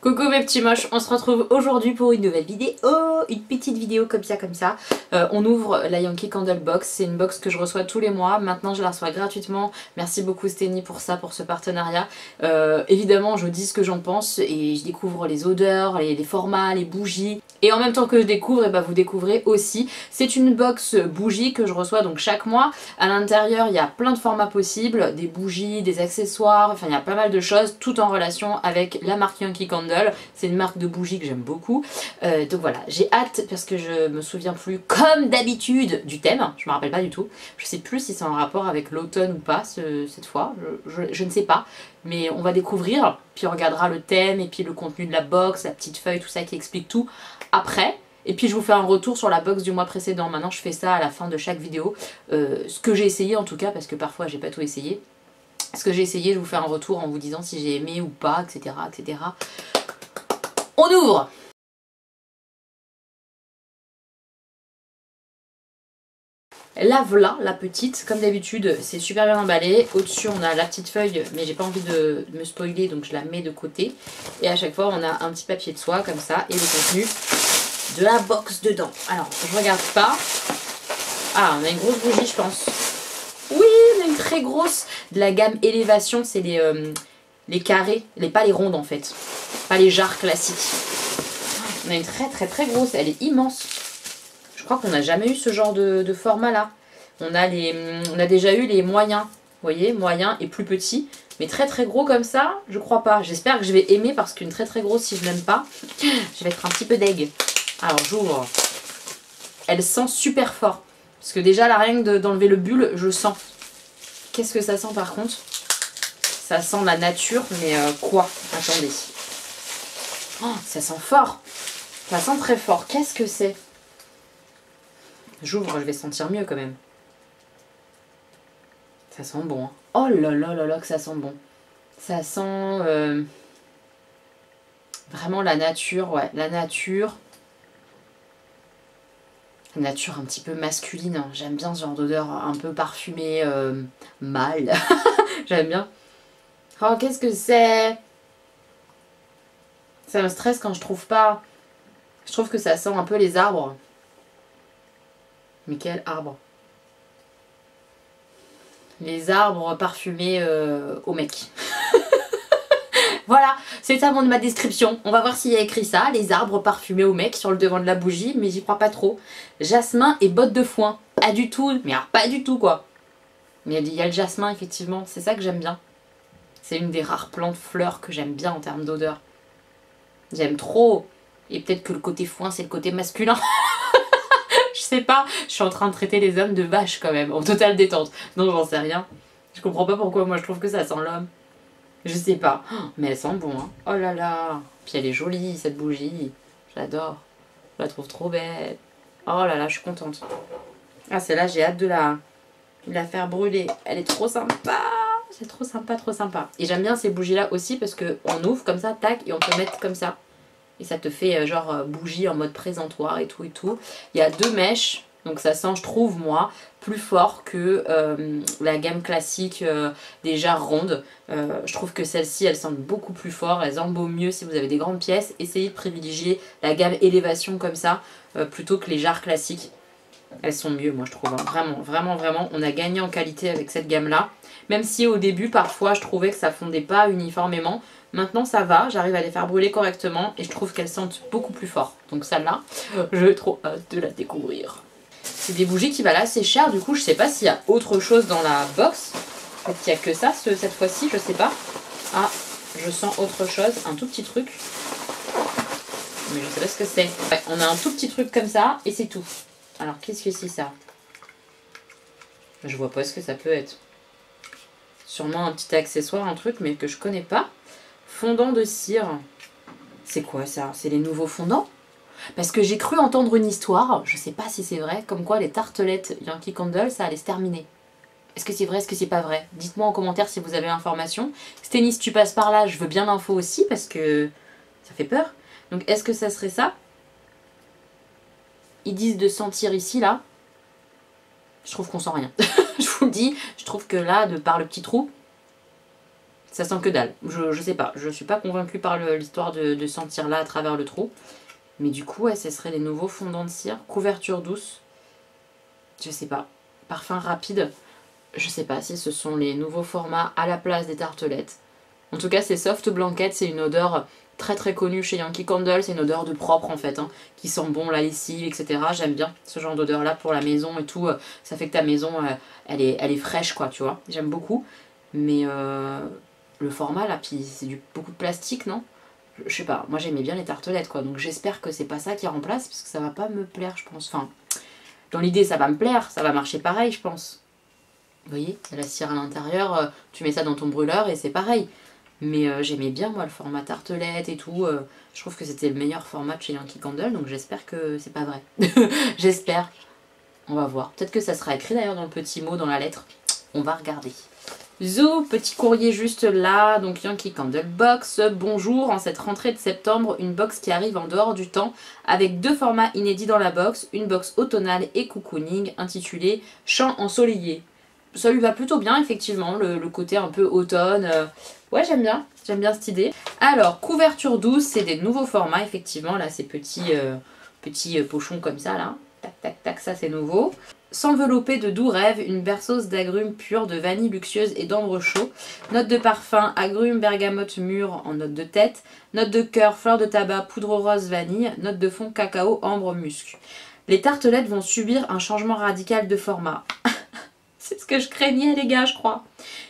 Coucou mes petits moches, on se retrouve aujourd'hui pour une nouvelle vidéo, une petite vidéo comme ça. On ouvre la Yankee Candle Box, c'est une box que je reçois tous les mois, maintenant je la reçois gratuitement, merci beaucoup Steny pour ça, pour ce partenariat. Évidemment je dis ce que j'en pense et je découvre les odeurs, les formats, les bougies. Et en même temps que je découvre, et bah vous découvrez aussi. C'est une box bougie que je reçois donc chaque mois. À l'intérieur il y a plein de formats possibles, des bougies, des accessoires, enfin il y a pas mal de choses, tout en relation avec la marque Yankee Candle. C'est une marque de bougies que j'aime beaucoup. Donc voilà, j'ai hâte parce que je me souviens plus comme d'habitude du thème. Je me rappelle pas du tout. Je sais plus si c'est en rapport avec l'automne ou pas cette fois. Je ne sais pas. Mais on va découvrir, puis on regardera le thème et puis le contenu de la box, la petite feuille, tout ça qui explique tout après. Et puis je vous fais un retour sur la box du mois précédent. Maintenant je fais ça à la fin de chaque vidéo. Ce que j'ai essayé en tout cas, parce que parfois j'ai pas tout essayé. Ce que j'ai essayé, je vous fais un retour en vous disant si j'ai aimé ou pas, etc. etc. On ouvre! La voilà, la petite, comme d'habitude, c'est super bien emballé. Au-dessus, on a la petite feuille, mais j'ai pas envie de me spoiler, donc je la mets de côté. Et à chaque fois, on a un petit papier de soie, comme ça, et le contenu de la box dedans. Alors, je regarde pas. Ah, on a une grosse bougie, je pense. Oui, on a une très grosse. De la gamme Élévation, c'est les carrés, pas les rondes en fait. Pas les jarres classiques. On a une très grosse, elle est immense. Je crois qu'on n'a jamais eu ce genre de format là. On a déjà eu les moyens, vous voyez, moyens et plus petits. Mais très gros comme ça, je crois pas. J'espère que je vais aimer parce qu'une très grosse, si je n'aime pas, je vais être un petit peu deg. Alors j'ouvre. Elle sent super fort. Parce que déjà la rien d'enlever le bulle, je sens. Qu'est-ce que ça sent par contre? Ça sent la nature, mais quoi? Attendez. Oh, ça sent fort. Ça sent très fort. Qu'est-ce que c'est? J'ouvre, je vais sentir mieux quand même. Ça sent bon. Hein. Oh là là que ça sent bon. Ça sent vraiment la nature, ouais. La nature. La nature un petit peu masculine. Hein. J'aime bien ce genre d'odeur un peu parfumée, mâle. J'aime bien. Oh, qu'est-ce que c'est? Ça me stresse quand je trouve pas. Je trouve que ça sent un peu les arbres. Mais quel arbre? Les arbres parfumés au mec. Voilà, c'est ça ma description. On va voir s'il y a écrit ça, les arbres parfumés au mec sur le devant de la bougie, mais j'y crois pas trop. Jasmin et bottes de foin. Pas du tout, mais alors pas du tout quoi. Mais il y a le jasmin effectivement, c'est ça que j'aime bien. C'est une des rares plantes fleurs que j'aime bien en termes d'odeur. J'aime trop. Et peut-être que le côté foin c'est le côté masculin. Je sais pas, je suis en train de traiter les hommes de vaches quand même, en totale détente. Non, j'en sais rien. Je comprends pas pourquoi moi je trouve que ça sent l'homme. Je sais pas, mais elle sent bon. Hein. Oh là là. Puis elle est jolie cette bougie. J'adore. Je la trouve trop belle. Oh là là, je suis contente. Ah celle-là, j'ai hâte de la faire brûler. Elle est trop sympa. C'est trop sympa. Et j'aime bien ces bougies-là aussi parce qu'on ouvre comme ça, tac, et on peut mettre comme ça. Et ça te fait genre bougie en mode présentoir et tout. Il y a 2 mèches. Donc ça sent, je trouve moi, plus fort que la gamme classique des jarres rondes. Je trouve que celle-ci, elle sent beaucoup plus fort. Elles embaument mieux si vous avez des grandes pièces. Essayez de privilégier la gamme Élévation comme ça, plutôt que les jarres classiques. Elles sont mieux moi je trouve. Hein. Vraiment, on a gagné en qualité avec cette gamme-là. Même si au début, parfois, je trouvais que ça fondait pas uniformément. Maintenant ça va, j'arrive à les faire brûler correctement et je trouve qu'elles sentent beaucoup plus fort. Donc celle-là, j'ai trop hâte de la découvrir. C'est des bougies qui valent assez cher, du coup je sais pas s'il y a autre chose dans la box. En fait il n'y a que ça cette fois-ci, je sais pas. Ah, je sens autre chose, un tout petit truc. Mais je sais pas ce que c'est. Ouais, on a un tout petit truc comme ça et c'est tout. Alors qu'est-ce que c'est ça? Je vois pas ce que ça peut être. Sûrement un petit accessoire, un truc mais que je connais pas. Fondant de cire. C'est quoi ça? C'est les nouveaux fondants? Parce que j'ai cru entendre une histoire, je sais pas si c'est vrai, comme quoi les tartelettes Yankee Candle, ça allait se terminer. Est-ce que c'est vrai, est-ce que c'est pas vrai? Dites-moi en commentaire si vous avez l'information. Steny, si tu passes par là, je veux bien l'info aussi parce que ça fait peur. Donc est-ce que ça serait ça? Ils disent de sentir ici, là. Je trouve qu'on sent rien. Je vous le dis, je trouve que là, de par le petit trou, Ça sent que dalle. Je sais pas, je suis pas convaincue par l'histoire de sentir là à travers le trou. Mais du coup, ouais, ce serait les nouveaux fondants de cire. Couverture douce. Je sais pas. Parfum rapide. Je sais pas si ce sont les nouveaux formats à la place des tartelettes. En tout cas, c'est Soft Blanket, c'est une odeur très très connue chez Yankee Candle. C'est une odeur de propre en fait, hein, qui sent bon la lessive, etc. J'aime bien ce genre d'odeur là pour la maison et tout. Ça fait que ta maison, elle est fraîche quoi, tu vois. J'aime beaucoup. Mais le format là, puis c'est beaucoup de plastique, non? Je sais pas, moi j'aimais bien les tartelettes quoi. Donc j'espère que c'est pas ça qui remplace parce que ça va pas me plaire, je pense. Enfin, dans l'idée, ça va me plaire, ça va marcher pareil, je pense. Vous voyez, il y a la cire à l'intérieur, tu mets ça dans ton brûleur et c'est pareil. Mais j'aimais bien moi le format tartelette et tout. Je trouve que c'était le meilleur format de chez Yankee Candle, donc j'espère que c'est pas vrai. J'espère. On va voir. Peut-être que ça sera écrit d'ailleurs dans le petit mot, dans la lettre. On va regarder. Zou, petit courrier juste là, donc Yankee Candle Box. Bonjour, en cette rentrée de septembre, une box qui arrive en dehors du temps avec 2 formats inédits dans la box, une box automnale et cocooning intitulée Chant ensoleillé. Ça lui va plutôt bien effectivement, le côté un peu automne. Ouais, j'aime bien cette idée. Alors, couverture douce, c'est des nouveaux formats effectivement, là ces petits pochons comme ça là. Tac tac tac, ça c'est nouveau. S'envelopper de doux rêves, une berceuse d'agrumes purs, de vanille luxueuse et d'ambre chaud. Note de parfum, agrumes, bergamote mûre en note de tête. Note de cœur, fleur de tabac, poudre rose, vanille. Note de fond, cacao, ambre, musc. Les tartelettes vont subir un changement radical de format. C'est ce que je craignais les gars, je crois.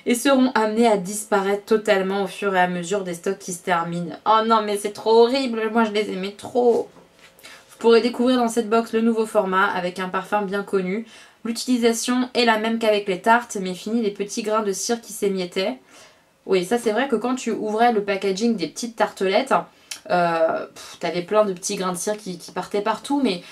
Et seront amenées à disparaître totalement au fur et à mesure des stocks qui se terminent. Oh non mais c'est trop horrible, moi je les aimais trop. Vous pourrez découvrir dans cette box le nouveau format avec un parfum bien connu. L'utilisation est la même qu'avec les tartes, mais fini les petits grains de cire qui s'émiettaient. Oui, ça c'est vrai que quand tu ouvrais le packaging des petites tartelettes, t'avais plein de petits grains de cire qui partaient partout, mais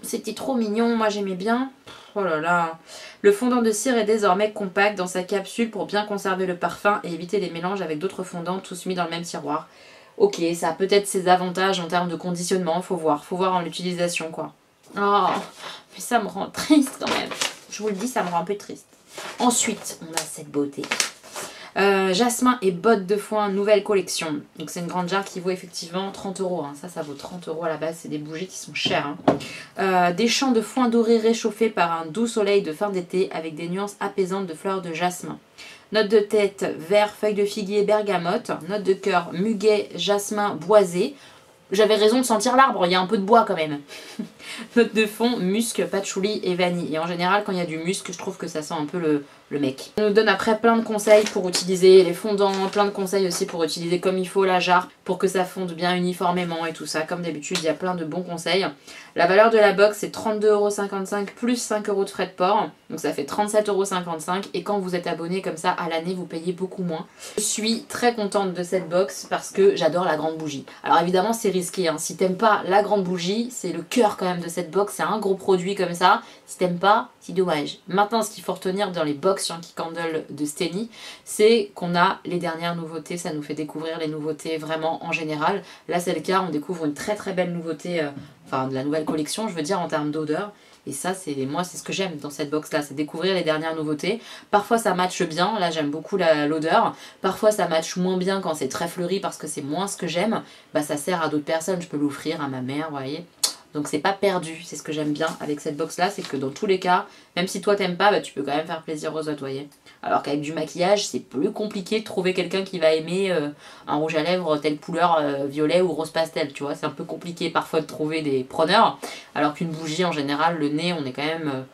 c'était trop mignon, moi j'aimais bien. Oh là là. Le fondant de cire est désormais compact dans sa capsule pour bien conserver le parfum et éviter les mélanges avec d'autres fondants tous mis dans le même tiroir. Ok, ça a peut-être ses avantages en termes de conditionnement, faut voir en l'utilisation quoi. Oh, mais ça me rend triste quand même. Je vous le dis, ça me rend un peu triste. Ensuite, on a cette beauté. Jasmin et bottes de foin, nouvelle collection. Donc c'est une grande jarre qui vaut effectivement 30 €. Hein. Ça vaut 30 € à la base. C'est des bougies qui sont chères. Hein. Des champs de foin doré réchauffés par un doux soleil de fin d'été avec des nuances apaisantes de fleurs de jasmin. Note de tête, vert, feuille de figuier, bergamote. Note de cœur, muguet, jasmin, boisé. J'avais raison de sentir l'arbre, il y a un peu de bois quand même. Note de fond, musc, patchouli et vanille. Et en général, quand il y a du musc, je trouve que ça sent un peu le mec. On nous donne après plein de conseils pour utiliser les fondants, plein de conseils aussi pour utiliser comme il faut la jarre, pour que ça fonde bien uniformément et tout ça. Comme d'habitude, il y a plein de bons conseils. La valeur de la box, c'est 32,55 € plus 5 € de frais de port. Donc ça fait 37,55 € et quand vous êtes abonné comme ça à l'année, vous payez beaucoup moins. Je suis très contente de cette box parce que j'adore la grande bougie. Alors évidemment, c'est risqué. Hein. Si t'aimes pas la grande bougie, c'est le cœur quand même de cette box. C'est un gros produit comme ça. Si t'aimes pas, c'est dommage. Maintenant, ce qu'il faut retenir dans les box Yankee Candle de Steny, c'est qu'on a les dernières nouveautés. Ça nous fait découvrir les nouveautés vraiment en général. Là, c'est le cas. On découvre une très très belle nouveauté, enfin de la nouvelle collection, je veux dire, en termes d'odeur. Et ça, moi, c'est ce que j'aime dans cette box-là, c'est découvrir les dernières nouveautés. Parfois, ça matche bien, là, j'aime beaucoup l'odeur. Parfois, ça matche moins bien quand c'est très fleuri parce que c'est moins ce que j'aime. Bah, ça sert à d'autres personnes, je peux l'offrir à ma mère, vous voyez. Donc, c'est pas perdu, c'est ce que j'aime bien avec cette box-là, c'est que dans tous les cas, même si toi, t'aimes pas, bah, tu peux quand même faire plaisir aux autres, vous voyez. Alors qu'avec du maquillage, c'est plus compliqué de trouver quelqu'un qui va aimer un rouge à lèvres telle couleur violet ou rose pastel, tu vois. C'est un peu compliqué parfois de trouver des preneurs, alors qu'une bougie, en général, le nez, on est quand même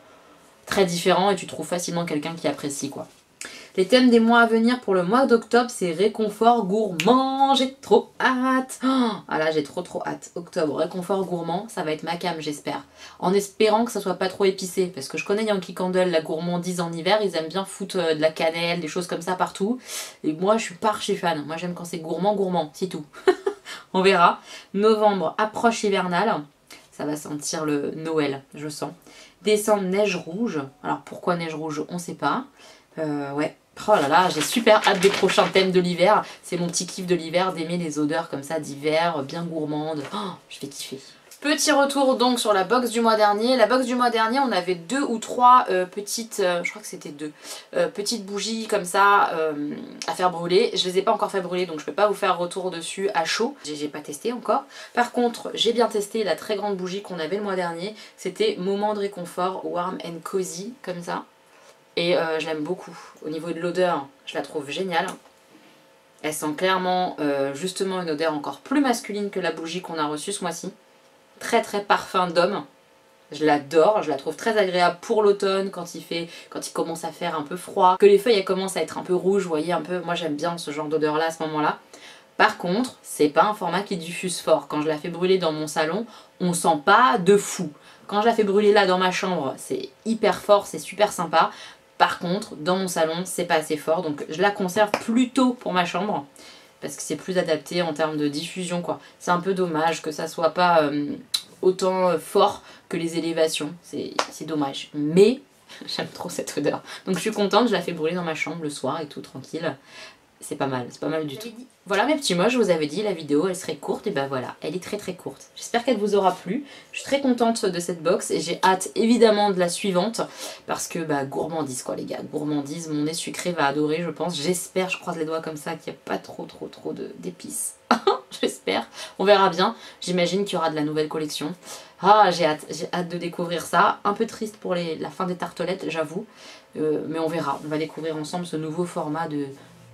très différent et tu trouves facilement quelqu'un qui apprécie, quoi. Les thèmes des mois à venir pour le mois d'octobre, c'est réconfort gourmand. J'ai trop hâte. Ah là, j'ai trop hâte. Octobre, réconfort gourmand, ça va être ma came, j'espère. En espérant que ça soit pas trop épicé. Parce que je connais Yankee Candle, la gourmandise en hiver, ils aiment bien foutre de la cannelle, des choses comme ça partout. Et moi, je suis pas archi fan. Moi, j'aime quand c'est gourmand, c'est tout. On verra. Novembre, approche hivernale. Ça va sentir le Noël, je sens. Décembre, neige rouge. Alors pourquoi neige rouge, on sait pas. Ouais. Oh là là, j'ai super hâte des prochains thèmes de l'hiver. C'est mon petit kiff de l'hiver d'aimer les odeurs comme ça d'hiver, bien gourmandes. Oh, je vais kiffer. Petit retour donc sur la box du mois dernier. La box du mois dernier, on avait 2 ou 3 petites, je crois que c'était 2, petites bougies comme ça à faire brûler. Je les ai pas encore fait brûler, donc je peux pas vous faire retour dessus à chaud. J'ai pas testé encore. Par contre, j'ai bien testé la très grande bougie qu'on avait le mois dernier. C'était Moment de réconfort, warm and cozy, comme ça. Et je l'aime beaucoup. Au niveau de l'odeur, je la trouve géniale. Elle sent clairement justement une odeur encore plus masculine que la bougie qu'on a reçue ce mois-ci. Très très parfum d'homme. Je l'adore, je la trouve très agréable pour l'automne quand il commence à faire un peu froid, que les feuilles elles commencent à être un peu rouges, vous voyez un peu, moi j'aime bien ce genre d'odeur là à ce moment là. Par contre, c'est pas un format qui diffuse fort. Quand je la fais brûler dans mon salon, on sent pas de fou. Quand je la fais brûler là dans ma chambre, c'est hyper fort, c'est super sympa. Par contre, dans mon salon, c'est pas assez fort, donc je la conserve plutôt pour ma chambre. Parce que c'est plus adapté en termes de diffusion quoi. C'est un peu dommage que ça soit pas autant fort que les élévations, c'est dommage. Mais j'aime trop cette odeur. Donc je suis contente, je la fais brûler dans ma chambre le soir et tout, tranquille. C'est pas mal du tout. Voilà mes petits mots, je vous avais dit la vidéo elle serait courte et ben voilà, elle est très très courte. J'espère qu'elle vous aura plu. Je suis très contente de cette box et j'ai hâte évidemment de la suivante parce que bah gourmandise quoi les gars, gourmandise, mon nez sucré va adorer je pense. J'espère, je croise les doigts comme ça qu'il n'y a pas trop d'épices. J'espère, on verra bien. J'imagine qu'il y aura de la nouvelle collection. Ah j'ai hâte de découvrir ça. Un peu triste pour la fin des tartelettes j'avoue, mais on verra. On va découvrir ensemble ce nouveau format de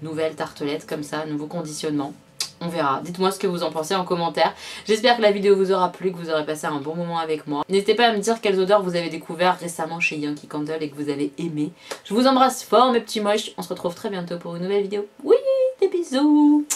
nouvelles tartelettes comme ça, nouveau conditionnement. On verra. Dites-moi ce que vous en pensez en commentaire. J'espère que la vidéo vous aura plu, que vous aurez passé un bon moment avec moi. N'hésitez pas à me dire quelles odeurs vous avez découvert récemment chez Yankee Candle et que vous avez aimé. Je vous embrasse fort mes petits moches. On se retrouve très bientôt pour une nouvelle vidéo. Oui, des bisous.